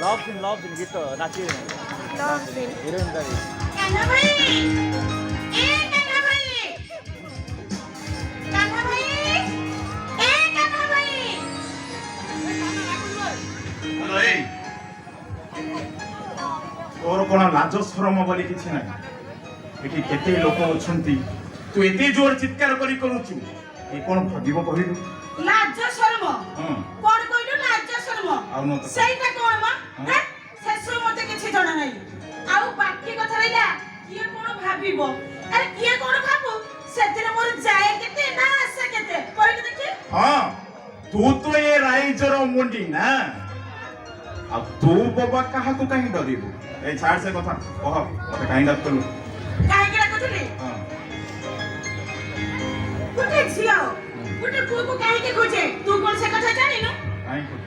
love scene gitu nacirin. Love scene. Heroin tadi. Kanha भाई ए कान्हा भाई कान्हा भाई ए कान्हा भाई হ্যালো এই তোর কোন লাজ শরম বলি কিছু নাই এটি কেতে লোক অছন্তি তু এতে জোর চিৎকার করি করুছু এ কোন ভাবিব কহিলু লাজ শরম হ্যাঁ কোন কইলু লাজ শরম আউ ন তো সেইটা কোন মা হ্যাঁ শেষ মতে কিছু জଣା নাই আউ বাকি কথা রইলা কিয়ে কোন ভাবিব আরে কিয়ে কোন ভাবু সেতিরে মোর যায় কেতে না আসে কেতে কইকে দেখি হ্যাঁ তু তো এ রাইজর মুন্ডি না আর তু বাবা কাহাকু কাহি ডরিবু এই ছাড় সে কথা কহ মতে কাহি ডাক করলু কাহিকে ডাকুছিলি হ্যাঁ গুটে ঝিও গুটে পুকু কাহিকে খোঁজে তুই কোন সে কথা জানিনু কাহি করি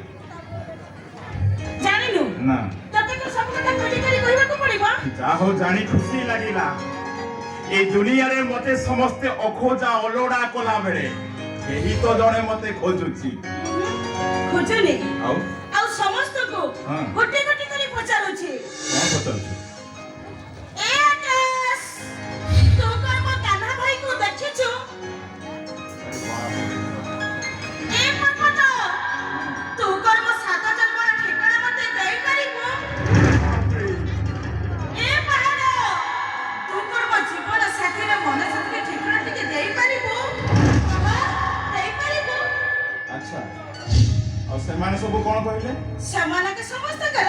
জানিনু না ততে তো সব কথা খোঁজি করি কইବାକୁ পড়িব যা হো জানি খুশি লাগিলা এই দুনিয়ারে মতে সমস্তে অখোজা অলোড়া কলা বেড়ে কেহি তো জনে মতে খোঁজুছি খোঁজনি আউ ଆଉ ସମସ୍ତଙ୍କୁ ହଁ। ଗୋଟି ଗୋଟି କରି ପଚାରୁଛି କଣ ପଚାରୁଛୁ ଏ ଆକାଶ ତୁ କଣ ମୋ କାହ୍ନା ଭାଇକୁ ଦେଖିଛୁ ଏ ପର୍ବତ ତୁ କଣ ମୋ ସାତ ଜନ୍ମର ଠିକଣା ମତେ ଦେଇପାରିବୁ ଏ ପାହାଡ଼ ତୁ କଣ ମୋ ଜୀବନ ସାଥୀର ମନ ସାଥୀର ଠିକଣା ଟିକେ ଦେଇପାରିବୁ ଦେଇପାରିବୁ ଆଚ୍ଛା ଆଉ ସେମାନେ ସବୁ କଣ କହିଲେ ସେମାନଙ୍କ ସମସ୍ତଙ୍କର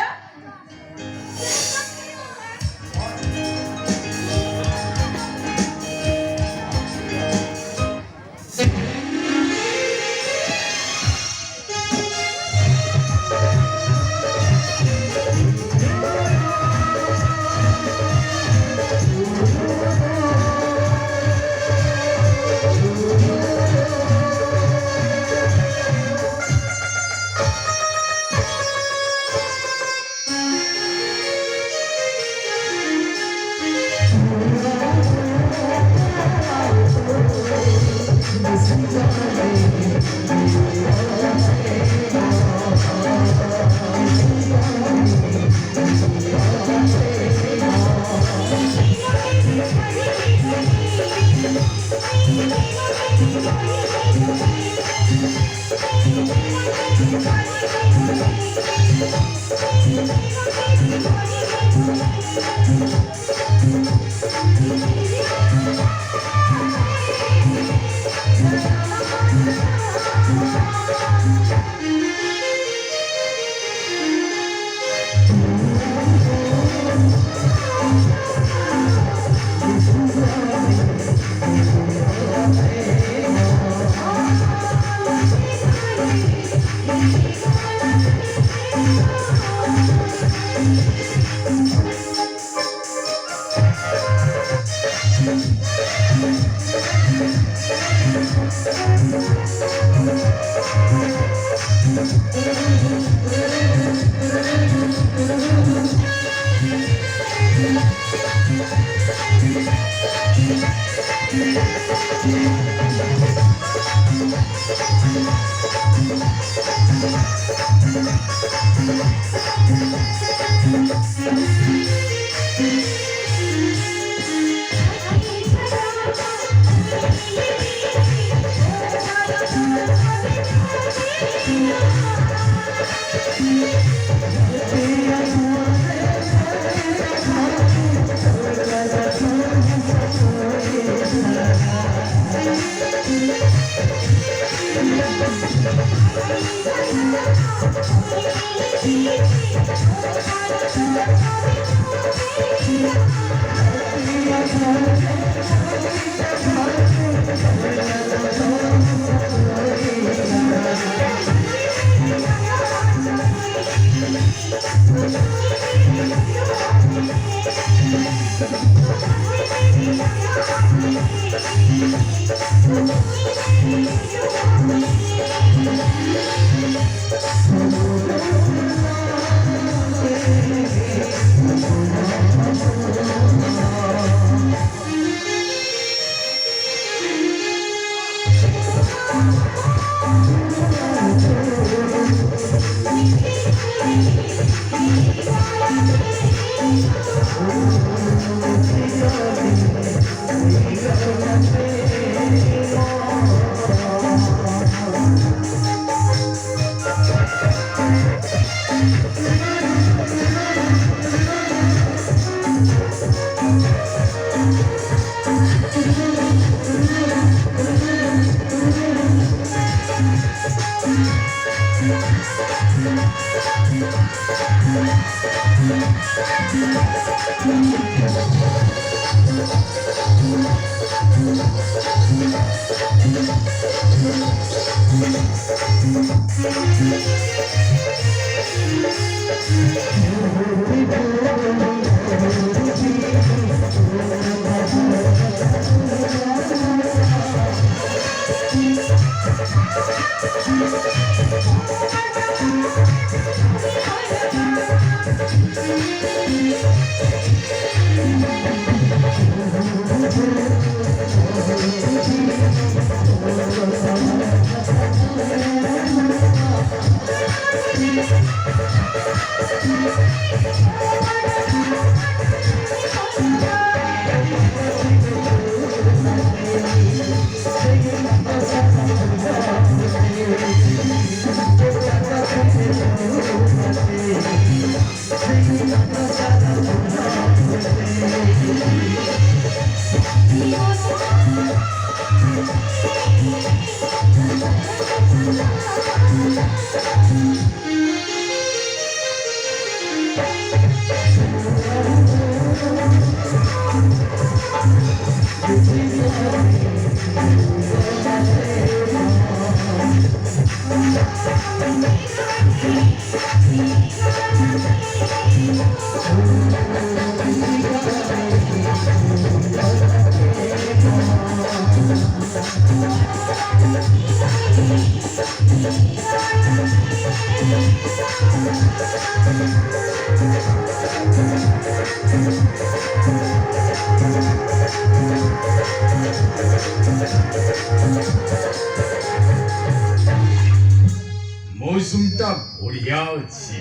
মৌসুমটা বঢ়িয়া ଅଛି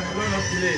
ଭଲ ନଥିଲେ